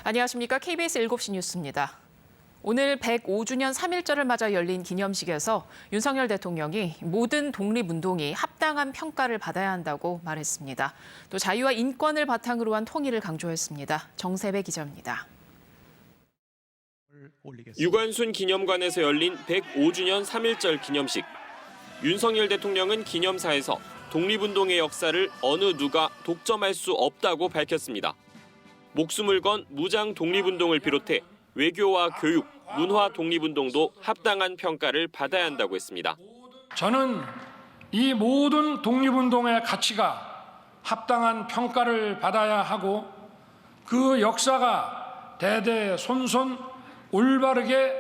안녕하십니까. KBS 7시 뉴스입니다. 오늘 105주년 3.1절을 맞아 열린 기념식에서 윤석열 대통령이 모든 독립운동이 합당한 평가를 받아야 한다고 말했습니다. 또 자유와 인권을 바탕으로 한 통일을 강조했습니다. 정세배 기자입니다. 유관순 기념관에서 열린 105주년 3.1절 기념식. 윤석열 대통령은 기념사에서 독립운동의 역사를 어느 누가 독점할 수 없다고 밝혔습니다. 목숨을 건 무장 독립운동을 비롯해 외교와 교육, 문화 독립운동도 합당한 평가를 받아야 한다고 했습니다. 저는 이 모든 독립운동의 가치가 합당한 평가를 받아야 하고 그 역사가 대대손손 올바르게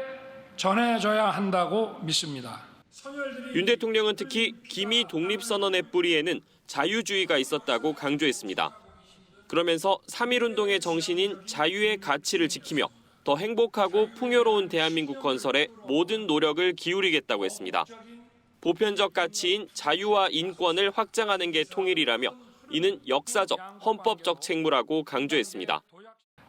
전해져야 한다고 믿습니다. 윤 대통령은 특히 기미 독립선언의 뿌리에는 자유주의가 있었다고 강조했습니다. 그러면서 3.1운동의 정신인 자유의 가치를 지키며 더 행복하고 풍요로운 대한민국 건설에 모든 노력을 기울이겠다고 했습니다. 보편적 가치인 자유와 인권을 확장하는 게 통일이라며 이는 역사적, 헌법적 책무라고 강조했습니다.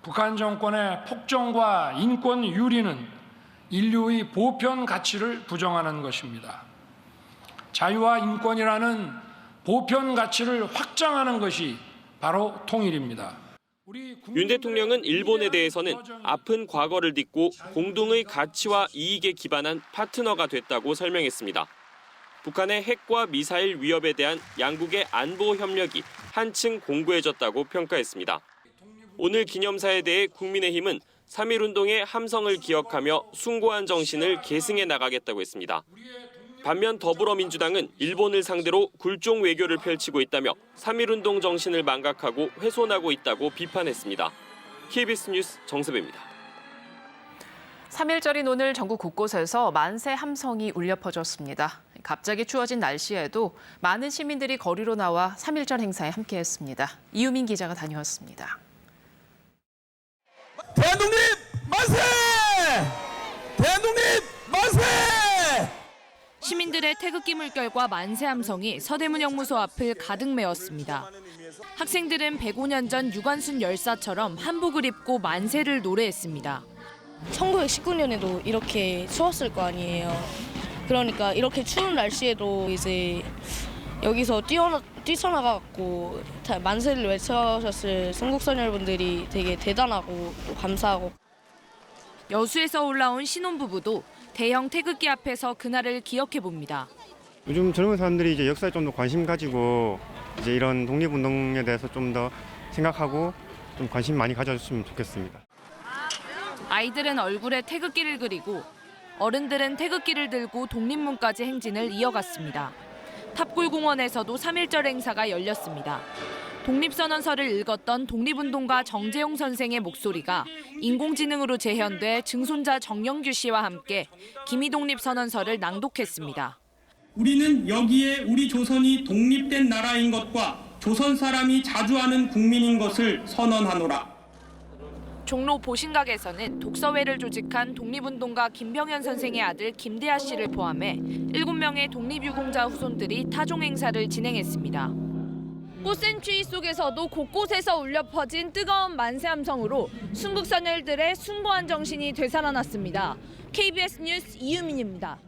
북한 정권의 폭정과 인권 유린은 인류의 보편 가치를 부정하는 것입니다. 자유와 인권이라는 보편 가치를 확장하는 것이 바로 통일입니다. 윤 대통령은 일본에 대해서는 아픈 과거를 딛고 공동의 가치와 이익에 기반한 파트너가 됐다고 설명했습니다. 북한의 핵과 미사일 위협에 대한 양국의 안보 협력이 한층 공고해졌다고 평가했습니다. 오늘 기념사에 대해 국민의힘은 3.1운동의 함성을 기억하며 숭고한 정신을 계승해 나가겠다고 했습니다. 반면 더불어민주당은 일본을 상대로 굴종 외교를 펼치고 있다며 3.1운동 정신을 망각하고 훼손하고 있다고 비판했습니다. KBS 뉴스 정세배입니다. 3.1절인 오늘 전국 곳곳에서 만세 함성이 울려 퍼졌습니다. 갑자기 추워진 날씨에도 많은 시민들이 거리로 나와 3.1절 행사에 함께했습니다. 이유민 기자가 다녀왔습니다. 대한독립 만세! 대한독립 만세! 시민들의 태극기 물결과 만세 함성이 서대문영무소 앞을 가득 메웠습니다. 학생들은 105년 전 유관순 열사처럼 한복을 입고 만세를 노래했습니다. 1919년에도 이렇게 추웠을 거 아니에요. 그러니까 이렇게 추운 날씨에도 이제 여기서 뛰쳐나가고 만세를 외쳐셨을 순국선 여러분들이 되게 대단하고 또 감사하고. 여수에서 올라온 신혼부부도 대형 태극기 앞에서 그날을 기억해 봅니다. 요즘 젊은 사람들이 이제 역사에 좀 더 관심 가지고 이제 이런 독립운동에 대해서 좀 더 생각하고 좀 관심 많이 가져줬으면 좋겠습니다. 아이들은 얼굴에 태극기를 그리고 어른들은 태극기를 들고 독립문까지 행진을 이어갔습니다. 탑골공원에서도 3.1절 행사가 열렸습니다. 독립선언서를 읽었던 독립운동가 정재용 선생의 목소리가 인공지능으로 재현돼 증손자 정영규 씨와 함께 기미독립선언서를 낭독했습니다. 우리는 여기에 우리 조선이 독립된 나라인 것과 조선 사람이 자주 하는 국민인 것을 선언하노라. 종로 보신각에서는 독서회를 조직한 독립운동가 김병현 선생의 아들 김대하 씨를 포함해 7명의 독립유공자 후손들이 타종 행사를 진행했습니다. 꽃샘 추위 속에서도 곳곳에서 울려 퍼진 뜨거운 만세 함성으로 순국선열들의 숭고한 정신이 되살아났습니다. KBS 뉴스 이유민입니다.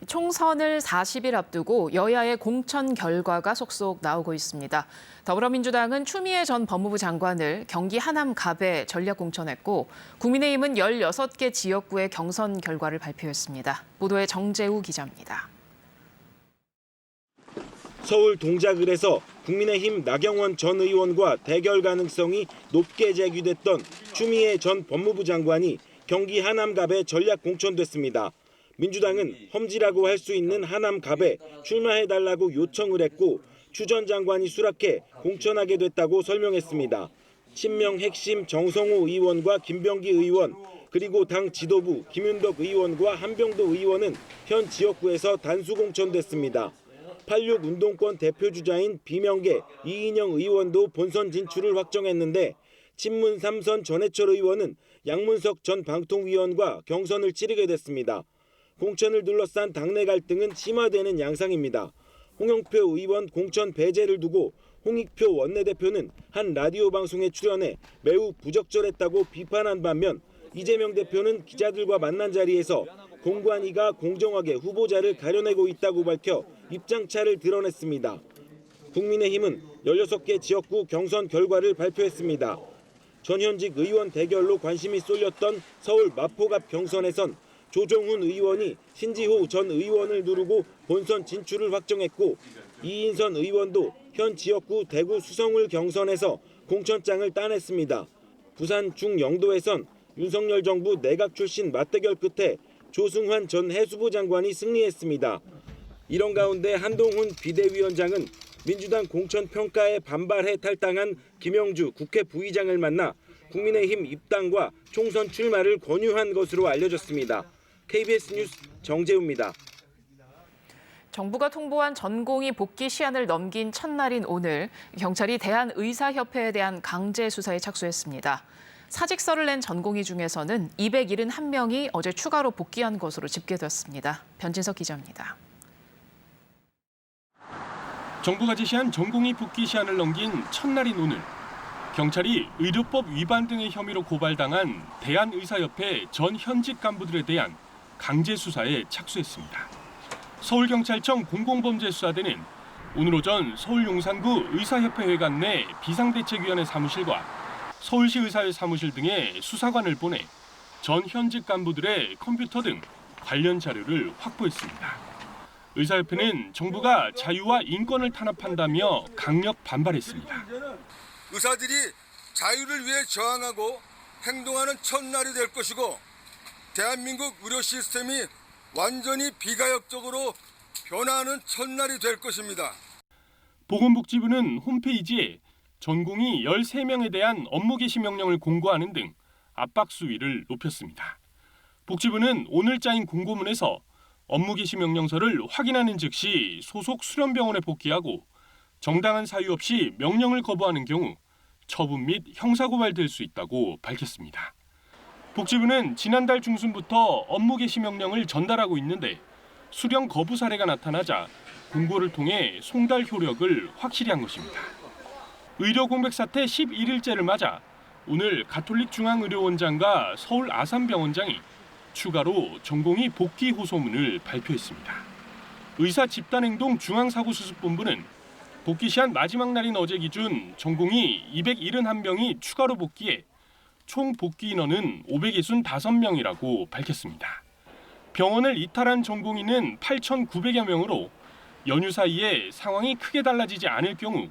총선을 40일 앞두고 여야의 공천 결과가 속속 나오고 있습니다. 더불어민주당은 추미애 전 법무부 장관을 경기 하남 갑에 전략 공천했고 국민의힘은 16개 지역구의 경선 결과를 발표했습니다. 보도에 정재우 기자입니다. 서울 동작을에서 국민의힘 나경원 전 의원과 대결 가능성이 높게 제기됐던 추미애 전 법무부 장관이 경기 하남갑에 전략 공천됐습니다. 민주당은 험지라고 할 수 있는 하남갑에 출마해달라고 요청을 했고 추 전 장관이 수락해 공천하게 됐다고 설명했습니다. 친명 핵심 정성호 의원과 김병기 의원 그리고 당 지도부 김윤덕 의원과 한병도 의원은 현 지역구에서 단수 공천됐습니다. 86 운동권 대표주자인 비명계 이인영 의원도 본선 진출을 확정했는데 친문 3선 전해철 의원은 양문석 전 방통위원과 경선을 치르게 됐습니다. 공천을 둘러싼 당내 갈등은 심화되는 양상입니다. 홍영표 의원 공천 배제를 두고 홍익표 원내대표는 한 라디오 방송에 출연해 매우 부적절했다고 비판한 반면 이재명 대표는 기자들과 만난 자리에서 공관위가 공정하게 후보자를 가려내고 있다고 밝혀 입장차를 드러냈습니다. 국민의힘은 16개 지역구 경선 결과를 발표했습니다. 전현직 의원 대결로 관심이 쏠렸던 서울 마포갑 경선에선 조정훈 의원이 신지호 전 의원을 누르고 본선 진출을 확정했고 이인선 의원도 현 지역구 대구 수성을 경선에서 공천장을 따냈습니다. 부산 중영도에선 윤석열 정부 내각 출신 맞대결 끝에 조승환 전 해수부 장관이 승리했습니다. 이런 가운데 한동훈 비대위원장은 민주당 공천평가에 반발해 탈당한 김영주 국회 부의장을 만나 국민의힘 입당과 총선 출마를 권유한 것으로 알려졌습니다. KBS 뉴스 정재우입니다. 정부가 통보한 전공의 복귀 시한을 넘긴 첫날인 오늘 경찰이 대한의사협회에 대한 강제 수사에 착수했습니다. 사직서를 낸 전공의 중에서는 271명이 어제 추가로 복귀한 것으로 집계됐습니다. 변진석 기자입니다. 정부가 제시한 전공의 복귀 시한을 넘긴 첫날인 오늘 경찰이 의료법 위반 등의 혐의로 고발당한 대한의사협회 전 현직 간부들에 대한 강제 수사에 착수했습니다. 서울경찰청 공공범죄수사대는 오늘 오전 서울 용산구 의사협회회관 내 비상대책위원회 사무실과 서울시 의사회 사무실 등에 수사관을 보내 전 현직 간부들의 컴퓨터 등 관련 자료를 확보했습니다. 의사협회는 정부가 자유와 인권을 탄압한다며 강력 반발했습니다. 의사들이 자유를 위해 저항하고 행동하는 첫날이 될 것이고 대한민국 의료 시스템이 완전히 비가역적으로 변화하는 첫날이 될 것입니다. 보건복지부는 홈페이지에 전공의 13명에 대한 업무 개시 명령을 공고하는 등 압박 수위를 높였습니다. 복지부는 오늘자인 공고문에서 업무 개시 명령서를 확인하는 즉시 소속 수련병원에 복귀하고 정당한 사유 없이 명령을 거부하는 경우 처분 및 형사고발될 수 있다고 밝혔습니다. 복지부는 지난달 중순부터 업무 개시 명령을 전달하고 있는데 수령 거부 사례가 나타나자 공고를 통해 송달 효력을 확실히 한 것입니다. 의료 공백 사태 11일째를 맞아 오늘 가톨릭중앙의료원장과 서울 아산병원장이 추가로 전공의 복귀 호소문을 발표했습니다. 의사 집단행동 중앙사고수습본부는 복귀 시한 마지막 날인 어제 기준 전공의 271명이 추가로 복귀해 총 복귀 인원은 565명이라고 밝혔습니다. 병원을 이탈한 전공의는 8,900여 명으로 연휴 사이에 상황이 크게 달라지지 않을 경우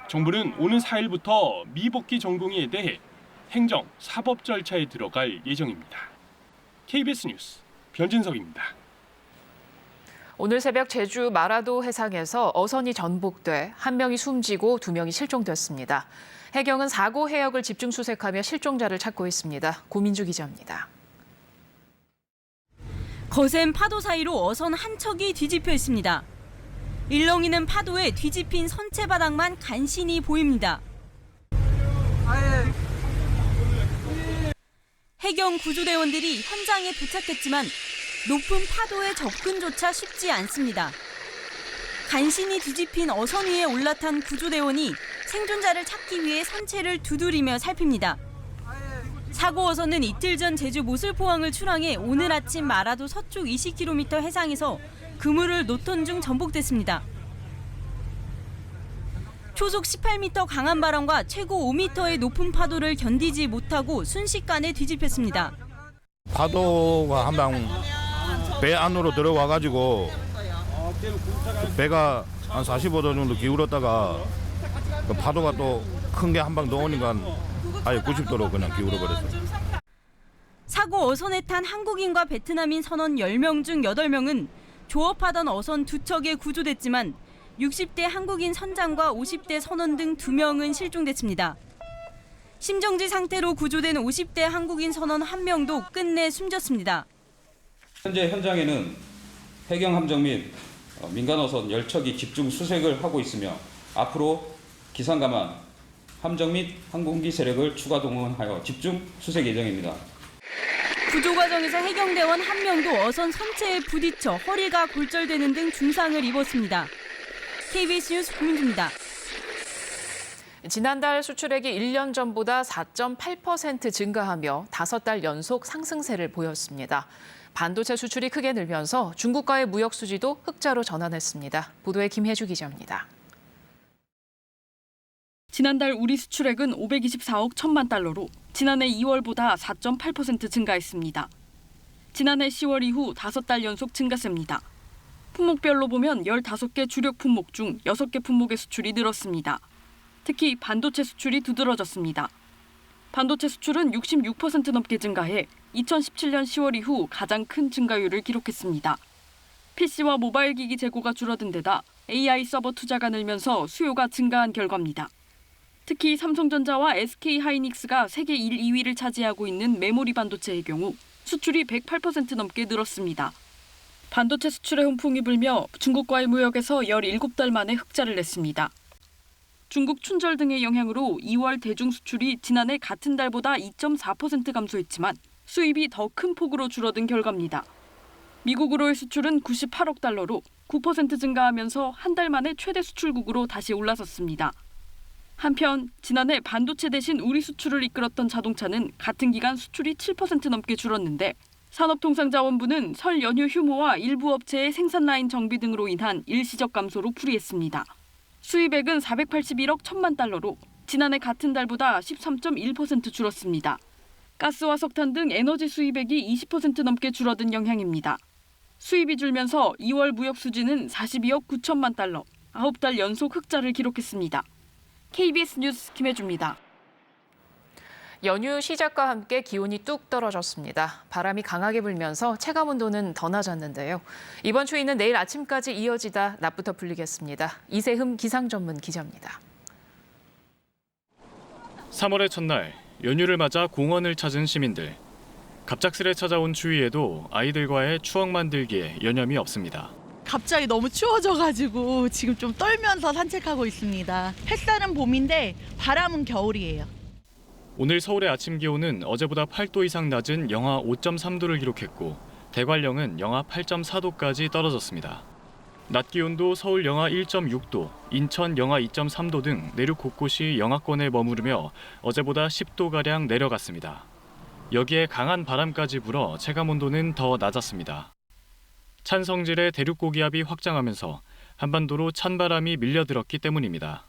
정부는 오는 4일부터 미복귀 전공의에 대해 행정, 사법 절차에 들어갈 예정입니다. KBS 뉴스 변진석입니다. 오늘 새벽 제주 마라도 해상에서 어선이 전복돼 1명이 숨지고 2명이 실종됐습니다. 해경은 사고 해역을 집중 수색하며 실종자를 찾고 있습니다. 고민주 기자입니다. 거센 파도 사이로 어선 한 척이 뒤집혀 있습니다. 일렁이는 파도에 뒤집힌 선체 바닥만 간신히 보입니다. 해경 구조대원들이 현장에 도착했지만 높은 파도의 접근조차 쉽지 않습니다. 간신히 뒤집힌 어선 위에 올라탄 구조대원이 생존자를 찾기 위해 선체를 두드리며 살핍니다. 사고 어선은 이틀 전 제주 모슬포항을 출항해 오늘 아침 마라도 서쪽 20km 해상에서 그물을 놓던 중 전복됐습니다. 초속 18m 강한 바람과 최고 5m의 높은 파도를 견디지 못하고 순식간에 뒤집혔습니다. 파도가 한 방 배 안으로 들어와가지고 배가 한 45도 정도 기울었다가 그 파도가 또 큰 게 한 방 더 오니까 아예 90도로 그냥 기울어버렸어요. 사고 어선에 탄 한국인과 베트남인 선원 10명 중 8명은 조업하던 어선 2척에 구조됐지만 60대 한국인 선장과 50대 선원 등 2명은 실종됐습니다. 심정지 상태로 구조된 50대 한국인 선원 1명도 끝내 숨졌습니다. 현재 현장에는 해경 함정 및 민간 어선 10척이 집중 수색을 하고 있으며 앞으로 기상감안, 함정 및 항공기 세력을 추가 동원하여 집중 수색 예정입니다. 구조 과정에서 해경대원 1명도 어선 선체에 부딪혀 허리가 골절되는 등 중상을 입었습니다. KBS 뉴스 고민주입니다. 지난달 수출액이 1년 전보다 4.8% 증가하며 5달 연속 상승세를 보였습니다. 반도체 수출이 크게 늘면서 중국과의 무역 수지도 흑자로 전환했습니다. 보도에 김혜주 기자입니다. 지난달 우리 수출액은 524억 1천만 달러로 지난해 2월보다 4.8% 증가했습니다. 지난해 10월 이후 5달 연속 증가세입니다. 품목별로 보면 15개 주력 품목 중 6개 품목의 수출이 늘었습니다. 특히 반도체 수출이 두드러졌습니다. 반도체 수출은 66% 넘게 증가해 2017년 10월 이후 가장 큰 증가율을 기록했습니다. PC와 모바일 기기 재고가 줄어든 데다 AI 서버 투자가 늘면서 수요가 증가한 결과입니다. 특히 삼성전자와 SK하이닉스가 세계 1, 2위를 차지하고 있는 메모리 반도체의 경우 수출이 108% 넘게 늘었습니다. 반도체 수출에 훈풍이 불며 중국과의 무역에서 17달 만에 흑자를 냈습니다. 중국 춘절 등의 영향으로 2월 대중 수출이 지난해 같은 달보다 2.4% 감소했지만 수입이 더 큰 폭으로 줄어든 결과입니다. 미국으로의 수출은 98억 달러로 9% 증가하면서 한 달 만에 최대 수출국으로 다시 올라섰습니다. 한편 지난해 반도체 대신 우리 수출을 이끌었던 자동차는 같은 기간 수출이 7% 넘게 줄었는데 산업통상자원부는 설 연휴 휴무와 일부 업체의 생산 라인 정비 등으로 인한 일시적 감소로 풀이했습니다. 수입액은 481억 1천만 달러로 지난해 같은 달보다 13.1% 줄었습니다. 가스와 석탄 등 에너지 수입액이 20% 넘게 줄어든 영향입니다. 수입이 줄면서 2월 무역 수지는 42억 9천만 달러, 9달 연속 흑자를 기록했습니다. KBS 뉴스 김혜주입니다. 연휴 시작과 함께 기온이 뚝 떨어졌습니다. 바람이 강하게 불면서 체감 온도는 더 낮았는데요. 이번 추위는 내일 아침까지 이어지다 낮부터 풀리겠습니다. 이세흠 기상 전문 기자입니다. 3월의 첫날 연휴를 맞아 공원을 찾은 시민들. 갑작스레 찾아온 추위에도 아이들과의 추억 만들기에 여념이 없습니다. 갑자기 너무 추워져가지고 지금 좀 떨면서 산책하고 있습니다. 햇살은 봄인데 바람은 겨울이에요. 오늘 서울의 아침 기온은 어제보다 8도 이상 낮은 영하 5.3도를 기록했고 대관령은 영하 8.4도까지 떨어졌습니다. 낮 기온도 서울 영하 1.6도, 인천 영하 2.3도 등 내륙 곳곳이 영하권에 머무르며 어제보다 10도가량 내려갔습니다. 여기에 강한 바람까지 불어 체감온도는 더 낮았습니다. 찬 성질의 대륙 고기압이 확장하면서 한반도로 찬바람이 밀려들었기 때문입니다.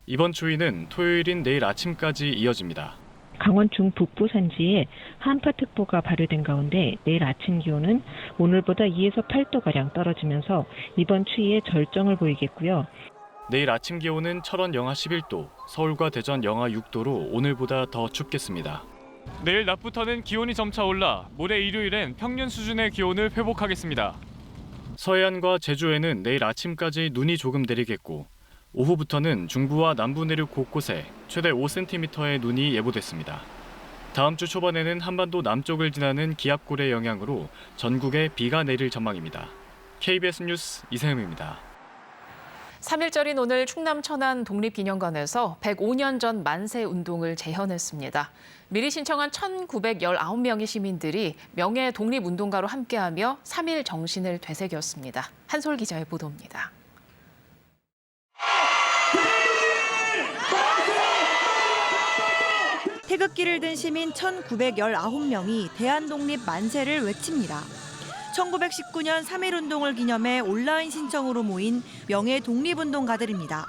이번 추위는 토요일인 내일 아침까지 이어집니다. 강원 중북부 산지에 한파특보가 발효된 가운데 내일 아침 기온은 오늘보다 2에서 8도가량 떨어지면서 이번 추위에 절정을 보이겠고요. 내일 아침 기온은 철원 영하 11도, 서울과 대전 영하 6도로 오늘보다 더 춥겠습니다. 내일 낮부터는 기온이 점차 올라 모레 일요일엔 평년 수준의 기온을 회복하겠습니다. 서해안과 제주에는 내일 아침까지 눈이 조금 내리겠고 오후부터는 중부와 남부 내륙 곳곳에 최대 5cm의 눈이 예보됐습니다. 다음 주 초반에는 한반도 남쪽을 지나는 기압골의 영향으로 전국에 비가 내릴 전망입니다. KBS 뉴스 이세흠입니다. 3일절인 오늘 충남 천안 독립기념관에서 105년 전 만세 운동을 재현했습니다. 미리 신청한 1,919명의 시민들이 명예 독립운동가로 함께하며 3일 정신을 되새겼습니다. 한솔 기자의 보도입니다. 태극기를 든 시민 1,919명이 대한독립 만세를 외칩니다. 1919년 3.1운동을 기념해 온라인 신청으로 모인 명예 독립운동가들입니다.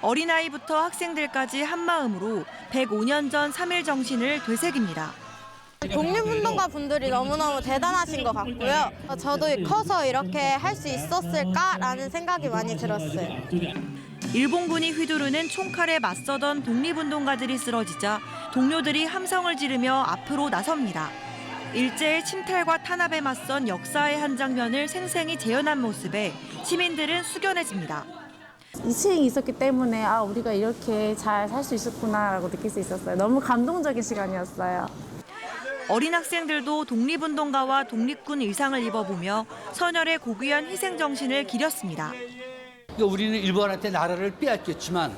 어린아이부터 학생들까지 한마음으로 105년 전 3.1 정신을 되새깁니다. 독립운동가 분들이 너무너무 대단하신 것 같고요. 저도 커서 이렇게 할 수 있었을까라는 생각이 많이 들었어요. 일본군이 휘두르는 총칼에 맞서던 독립운동가들이 쓰러지자 동료들이 함성을 지르며 앞으로 나섭니다. 일제의 침탈과 탄압에 맞선 역사의 한 장면을 생생히 재현한 모습에 시민들은 숙연해집니다. 이 시행이 있었기 때문에 우리가 이렇게 잘 살 수 있었구나라고 느낄 수 있었어요. 너무 감동적인 시간이었어요. 어린 학생들도 독립운동가와 독립군 의상을 입어보며 선열의 고귀한 희생 정신을 기렸습니다. 우리는 일본한테 나라를 빼앗겼지만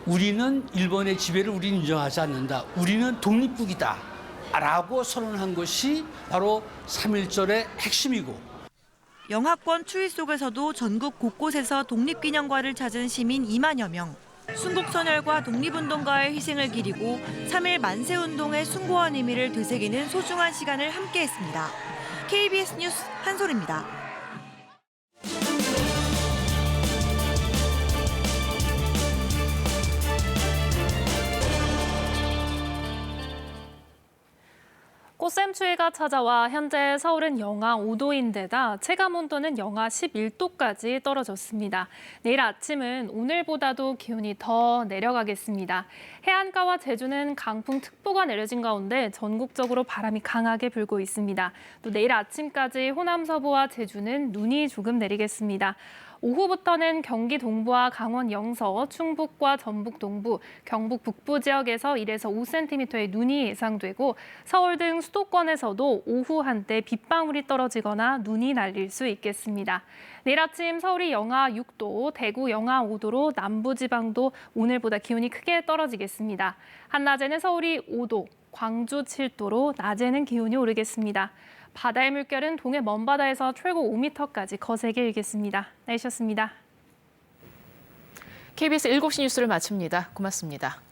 우리는 일본의 지배를 우리는 인정하지 않는다. 우리는 독립국이다. 라고 선언한 것이 바로 3.1절의 핵심이고. 영하권 추위 속에서도 전국 곳곳에서 독립기념관을 찾은 시민 2만여 명. 순국선열과 독립운동가의 희생을 기리고 3.1 만세운동의 숭고한 의미를 되새기는 소중한 시간을 함께했습니다. KBS 뉴스 한솔입니다. 꽃샘추위가 찾아와 현재 서울은 영하 5도인데다 체감온도는 영하 11도까지 떨어졌습니다. 내일 아침은 오늘보다도 기온이 더 내려가겠습니다. 해안가와 제주는 강풍특보가 내려진 가운데 전국적으로 바람이 강하게 불고 있습니다. 또 내일 아침까지 호남 서부와 제주는 눈이 조금 내리겠습니다. 오후부터는 경기 동부와 강원 영서, 충북과 전북 동부, 경북 북부 지역에서 1에서 5cm의 눈이 예상되고 서울 등 수도권에서도 오후 한때 빗방울이 떨어지거나 눈이 날릴 수 있겠습니다. 내일 아침 서울이 영하 6도, 대구 영하 5도로 남부지방도 오늘보다 기온이 크게 떨어지겠습니다. 한낮에는 서울이 5도, 광주 7도로 낮에는 기온이 오르겠습니다. 바다의 물결은 동해 먼바다에서 최고 5m까지 거세게 일겠습니다. 날씨였습니다. KBS 7시 뉴스를 마칩니다. 고맙습니다.